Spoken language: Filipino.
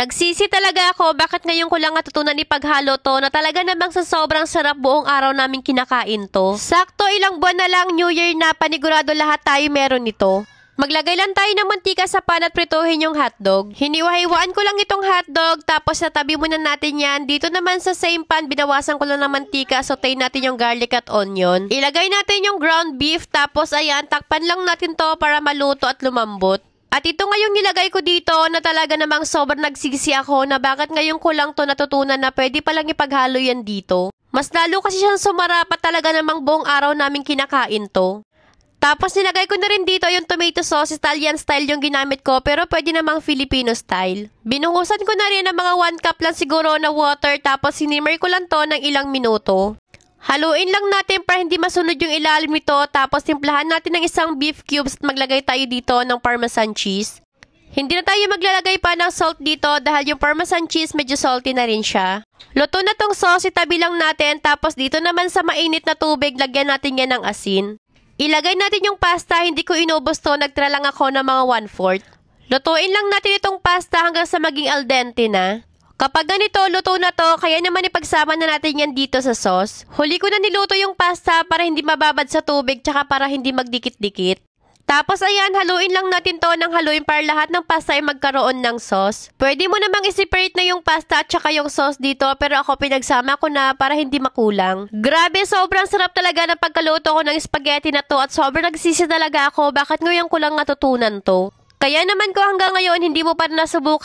Nagsisi talaga ako bakit ngayon ko lang natutunan ipaghalo to na talaga namang sa sobrang sarap buong araw namin kinakain to. Sakto ilang buwan na lang New Year na panigurado lahat tayo meron nito. Maglagay lang tayo ng mantika sa pan at prituhin yung hotdog. Hiniwa-hiwaan ko lang itong hotdog tapos natabi muna natin yan. Dito naman sa same pan binawasan ko lang ng mantika, sautay natin yung garlic at onion. Ilagay natin yung ground beef tapos ayan, takpan lang natin to para maluto at lumambot. At ito ngayong nilagay ko dito na talaga namang sobrang nagsisi ako na bakit ngayon ko lang to natutunan na pwede palang ipaghalo yan dito. Mas lalo kasi siyang sumarap at talaga namang buong araw namin kinakain to. Tapos nilagay ko na rin dito yung tomato sauce, Italian style yung ginamit ko pero pwede namang Filipino style. Binuhusan ko na rin ng mga 1 cup lang siguro na water tapos sinimmer ko lang to ng ilang minuto. Haluin lang natin para hindi masunod yung ilalim nito tapos timplahan natin ng isang beef cubes at maglagay tayo dito ng parmesan cheese. Hindi na tayo maglalagay pa ng salt dito dahil yung parmesan cheese medyo salty na rin siya. Luto na tong sauce, itabi lang natin tapos dito naman sa mainit na tubig lagyan natin yan ng asin. Ilagay natin yung pasta, hindi ko inubos to, nagtira lang ako ng mga 1/4. Lutuin lang natin itong pasta hanggang sa maging al dente na. Kapag ganito, luto na to, kaya naman ipagsama na natin yan dito sa sauce. Huli ko na niluto yung pasta para hindi mababad sa tubig tsaka para hindi magdikit-dikit. Tapos ayan, haluin lang natin to ng haluin para lahat ng pasta ay magkaroon ng sauce. Pwede mo namang i-separate na yung pasta at saka yung sauce dito pero ako pinagsama ko na para hindi makulang. Grabe, sobrang sarap talaga ng pagkaluto ko ng spaghetti na to at sobrang nagsisi talaga ako bakit ngayon ko lang natutunan to. Kaya naman ko hanggang ngayon hindi mo pa nasubukan